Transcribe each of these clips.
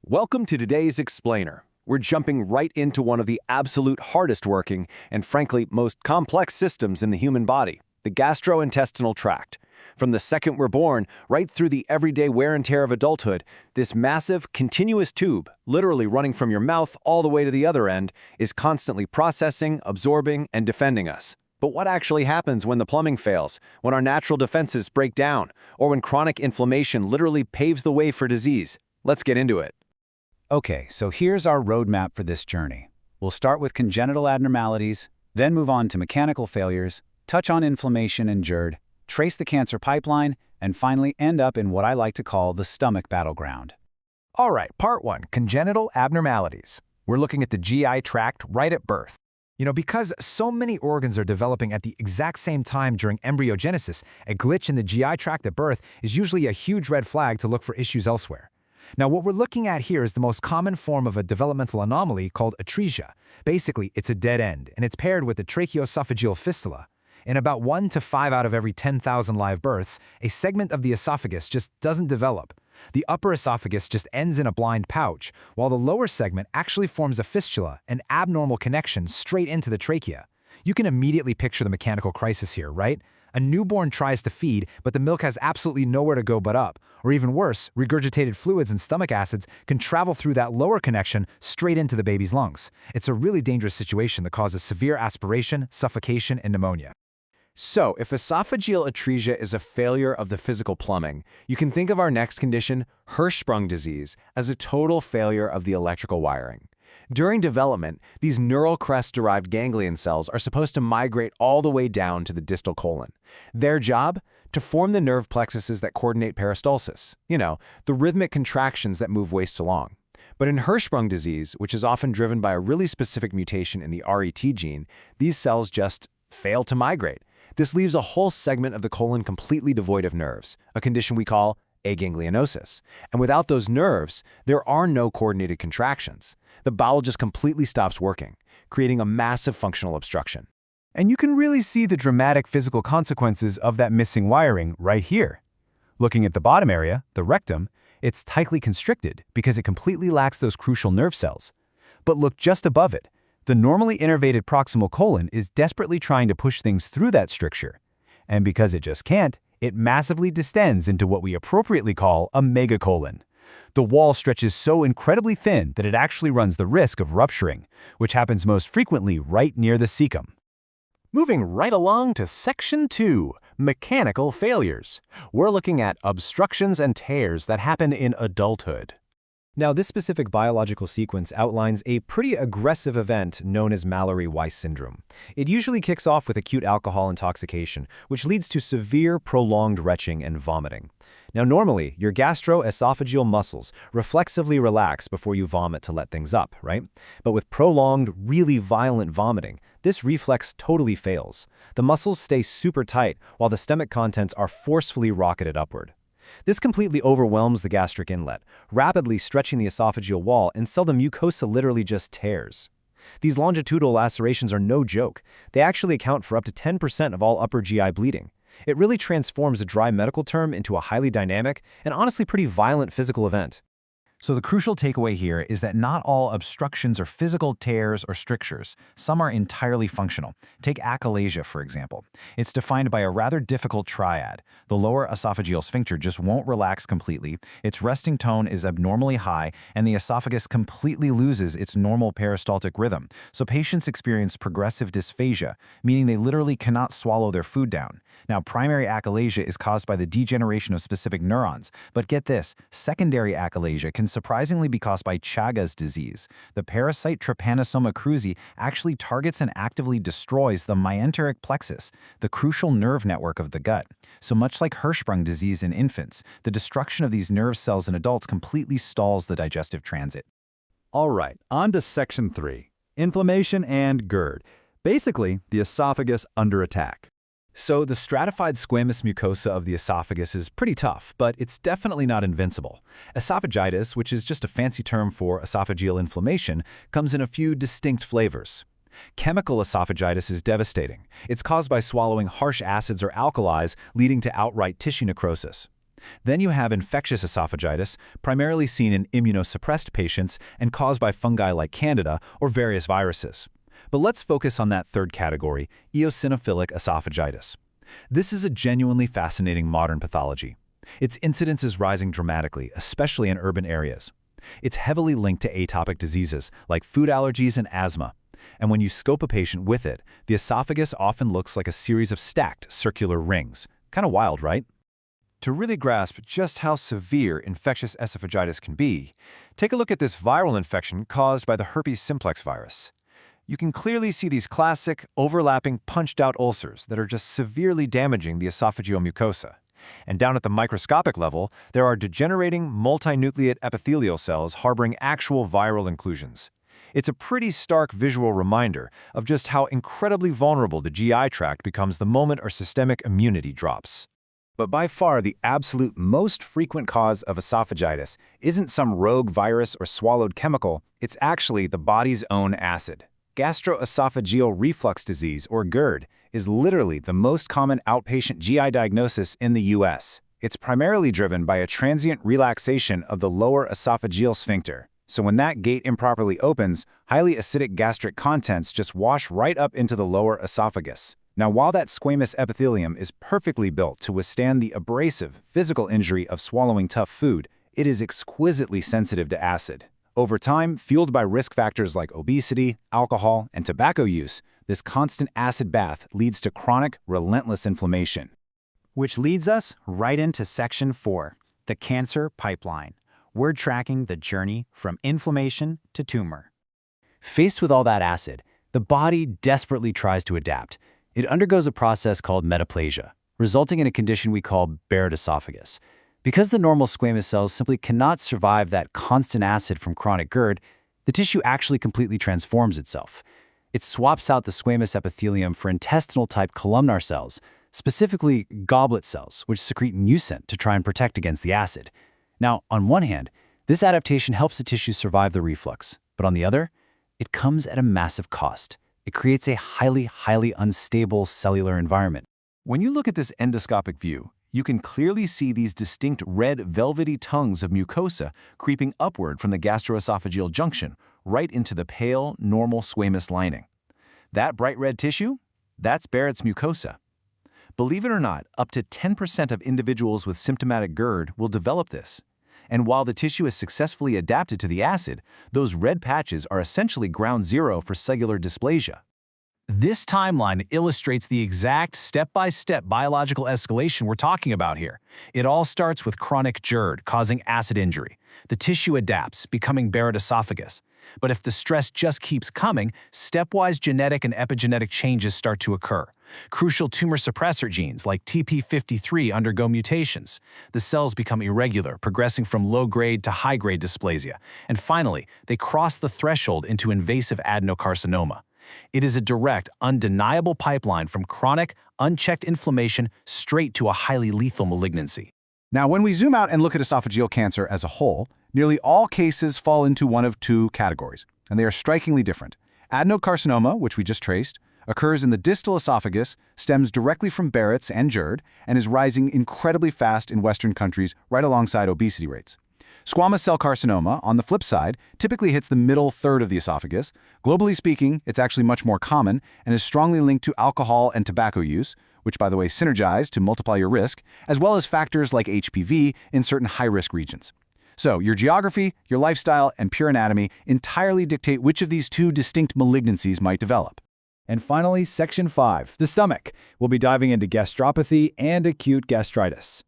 Welcome to today's Explainer. We're jumping right into one of the absolute hardest working and frankly most complex systems in the human body, the gastrointestinal tract. From the second we're born, right through the everyday wear and tear of adulthood, this massive, continuous tube, literally running from your mouth all the way to the other end, is constantly processing, absorbing, and defending us. But what actually happens when the plumbing fails, when our natural defenses break down, or when chronic inflammation literally paves the way for disease? Let's get into it. Okay, so here's our roadmap for this journey. We'll start with congenital abnormalities, then move on to mechanical failures, touch on inflammation and GERD, trace the cancer pipeline, and finally end up in what I like to call the stomach battleground. All right, part 1, congenital abnormalities. We're looking at the GI tract right at birth. Because so many organs are developing at the exact same time during embryogenesis, a glitch in the GI tract at birth is usually a huge red flag to look for issues elsewhere. Now, what we're looking at here is the most common form of a developmental anomaly called atresia. Basically, it's a dead end, and it's paired with a tracheoesophageal fistula. In about 1 to 5 out of every 10,000 live births, a segment of the esophagus just doesn't develop. The upper esophagus just ends in a blind pouch, while the lower segment actually forms a fistula, an abnormal connection straight into the trachea. You can immediately picture the mechanical crisis here, right? A newborn tries to feed, but the milk has absolutely nowhere to go but up. Or even worse, regurgitated fluids and stomach acids can travel through that lower connection straight into the baby's lungs. It's a really dangerous situation that causes severe aspiration, suffocation, and pneumonia. So, if esophageal atresia is a failure of the physical plumbing, you can think of our next condition, Hirschsprung disease, as a total failure of the electrical wiring. During development, these neural crest-derived ganglion cells are supposed to migrate all the way down to the distal colon. Their job? To form the nerve plexuses that coordinate peristalsis. The rhythmic contractions that move waste along. But in Hirschsprung disease, which is often driven by a really specific mutation in the RET gene, these cells just fail to migrate. This leaves a whole segment of the colon completely devoid of nerves, a condition we call aganglionosis. And without those nerves, there are no coordinated contractions. The bowel just completely stops working, creating a massive functional obstruction. And you can really see the dramatic physical consequences of that missing wiring right here. Looking at the bottom area, the rectum, it's tightly constricted because it completely lacks those crucial nerve cells. But look just above it. The normally innervated proximal colon is desperately trying to push things through that stricture. And because it just can't, it massively distends into what we appropriately call a megacolon. The wall stretches so incredibly thin that it actually runs the risk of rupturing, which happens most frequently right near the cecum. Moving right along to Section 2, mechanical failures. We're looking at obstructions and tears that happen in adulthood. Now, this specific biological sequence outlines a pretty aggressive event known as Mallory-Weiss syndrome. It usually kicks off with acute alcohol intoxication, which leads to severe, prolonged retching and vomiting. Now, normally, your gastroesophageal muscles reflexively relax before you vomit to let things up, right? But with prolonged, really violent vomiting, this reflex totally fails. The muscles stay super tight while the stomach contents are forcefully rocketed upward. This completely overwhelms the gastric inlet, rapidly stretching the esophageal wall until the mucosa literally just tears. These longitudinal lacerations are no joke. They actually account for up to 10% of all upper GI bleeding. It really transforms a dry medical term into a highly dynamic and honestly pretty violent physical event. So the crucial takeaway here is that not all obstructions are physical tears or strictures. Some are entirely functional. Take achalasia, for example. It's defined by a rather difficult triad. The lower esophageal sphincter just won't relax completely, its resting tone is abnormally high, and the esophagus completely loses its normal peristaltic rhythm. So patients experience progressive dysphagia, meaning they literally cannot swallow their food down. Now, primary achalasia is caused by the degeneration of specific neurons, but get this, secondary achalasia can surprisingly be caused by Chagas disease. The parasite Trypanosoma cruzi actually targets and actively destroys the myenteric plexus, the crucial nerve network of the gut. So much like Hirschsprung disease in infants, the destruction of these nerve cells in adults completely stalls the digestive transit. All right, on to Section 3, inflammation and GERD. Basically, the esophagus under attack. So the stratified squamous mucosa of the esophagus is pretty tough, but it's definitely not invincible. Esophagitis, which is just a fancy term for esophageal inflammation, comes in a few distinct flavors. Chemical esophagitis is devastating. It's caused by swallowing harsh acids or alkalis, leading to outright tissue necrosis. Then you have infectious esophagitis, primarily seen in immunosuppressed patients and caused by fungi like Candida or various viruses. But let's focus on that third category, eosinophilic esophagitis. This is a genuinely fascinating modern pathology. Its incidence is rising dramatically, especially in urban areas. It's heavily linked to atopic diseases like food allergies and asthma. And when you scope a patient with it, the esophagus often looks like a series of stacked circular rings. Kind of wild, right? To really grasp just how severe infectious esophagitis can be, take a look at this viral infection caused by the herpes simplex virus. You can clearly see these classic, overlapping, punched-out ulcers that are just severely damaging the esophageal mucosa. And down at the microscopic level, there are degenerating multinucleate epithelial cells harboring actual viral inclusions. It's a pretty stark visual reminder of just how incredibly vulnerable the GI tract becomes the moment our systemic immunity drops. But by far, the absolute most frequent cause of esophagitis isn't some rogue virus or swallowed chemical, it's actually the body's own acid. Gastroesophageal reflux disease, or GERD, is literally the most common outpatient GI diagnosis in the U.S. It's primarily driven by a transient relaxation of the lower esophageal sphincter. So when that gate improperly opens, highly acidic gastric contents just wash right up into the lower esophagus. Now, while that squamous epithelium is perfectly built to withstand the abrasive, physical injury of swallowing tough food, it is exquisitely sensitive to acid. Over time, fueled by risk factors like obesity, alcohol, and tobacco use, this constant acid bath leads to chronic, relentless inflammation. Which leads us right into Section 4, the cancer pipeline. We're tracking the journey from inflammation to tumor. Faced with all that acid, the body desperately tries to adapt. It undergoes a process called metaplasia, resulting in a condition we call Barrett esophagus. Because the normal squamous cells simply cannot survive that constant acid from chronic GERD, the tissue actually completely transforms itself. It swaps out the squamous epithelium for intestinal-type columnar cells, specifically goblet cells, which secrete mucin to try and protect against the acid. Now, on one hand, this adaptation helps the tissue survive the reflux, but on the other, it comes at a massive cost. It creates a highly unstable cellular environment. When you look at this endoscopic view, you can clearly see these distinct red velvety tongues of mucosa creeping upward from the gastroesophageal junction right into the pale, normal squamous lining. That bright red tissue? That's Barrett's mucosa. Believe it or not, up to 10% of individuals with symptomatic GERD will develop this. And while the tissue is successfully adapted to the acid, those red patches are essentially ground zero for cellular dysplasia. This timeline illustrates the exact step-by-step biological escalation we're talking about here. It all starts with chronic GERD causing acid injury. The tissue adapts, becoming Barrett esophagus. But if the stress just keeps coming, stepwise genetic and epigenetic changes start to occur. Crucial tumor suppressor genes like TP53 undergo mutations. The cells become irregular, progressing from low-grade to high-grade dysplasia. And finally, they cross the threshold into invasive adenocarcinoma. It is a direct, undeniable pipeline from chronic, unchecked inflammation straight to a highly lethal malignancy. Now, when we zoom out and look at esophageal cancer as a whole, nearly all cases fall into one of two categories, and they are strikingly different. Adenocarcinoma, which we just traced, occurs in the distal esophagus, stems directly from Barrett's and GERD, and is rising incredibly fast in Western countries right alongside obesity rates. Squamous cell carcinoma, on the flip side, typically hits the middle third of the esophagus. Globally speaking, it's actually much more common and is strongly linked to alcohol and tobacco use, which, by the way, synergize to multiply your risk, as well as factors like HPV in certain high-risk regions. So, your geography, your lifestyle, and pure anatomy entirely dictate which of these two distinct malignancies might develop. And finally, Section 5, the stomach. We'll be diving into gastropathy and acute gastritis.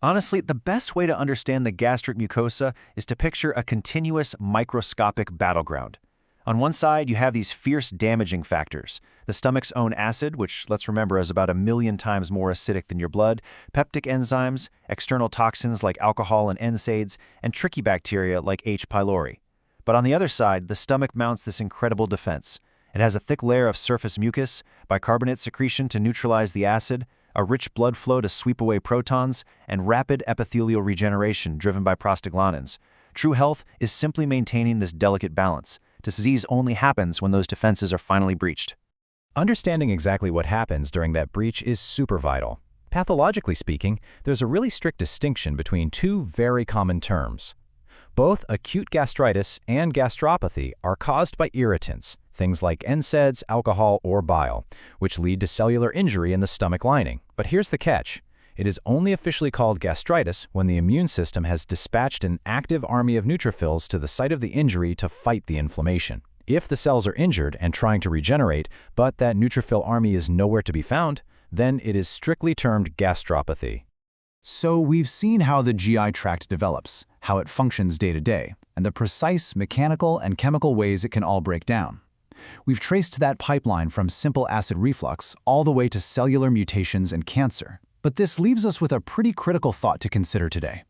Honestly, the best way to understand the gastric mucosa is to picture a continuous microscopic battleground. On one side, you have these fierce damaging factors. The stomach's own acid, which let's remember is about 1,000,000 times more acidic than your blood, peptic enzymes, external toxins like alcohol and NSAIDs, and tricky bacteria like H. pylori. But on the other side, the stomach mounts this incredible defense. It has a thick layer of surface mucus, bicarbonate secretion to neutralize the acid, a rich blood flow to sweep away protons, and rapid epithelial regeneration driven by prostaglandins. True health is simply maintaining this delicate balance. Disease only happens when those defenses are finally breached. Understanding exactly what happens during that breach is super vital. Pathologically speaking, there's a really strict distinction between two very common terms. Both acute gastritis and gastropathy are caused by irritants, things like NSAIDs, alcohol, or bile, which lead to cellular injury in the stomach lining. But here's the catch. It is only officially called gastritis when the immune system has dispatched an active army of neutrophils to the site of the injury to fight the inflammation. If the cells are injured and trying to regenerate, but that neutrophil army is nowhere to be found, then it is strictly termed gastropathy. So we've seen how the GI tract develops, how it functions day to day, and the precise mechanical and chemical ways it can all break down. We've traced that pipeline from simple acid reflux all the way to cellular mutations and cancer. But this leaves us with a pretty critical thought to consider today.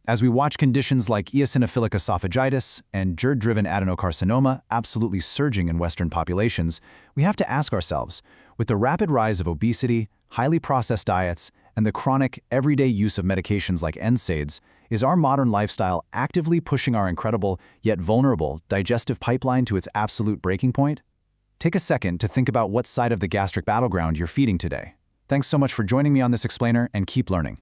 As we watch conditions like eosinophilic esophagitis and GERD-driven adenocarcinoma absolutely surging in Western populations, we have to ask ourselves, with the rapid rise of obesity, highly processed diets, and the chronic, everyday use of medications like NSAIDs, is our modern lifestyle actively pushing our incredible, yet vulnerable, digestive pipeline to its absolute breaking point? Take a second to think about what side of the gastric battleground you're feeding today. Thanks so much for joining me on this explainer, and keep learning.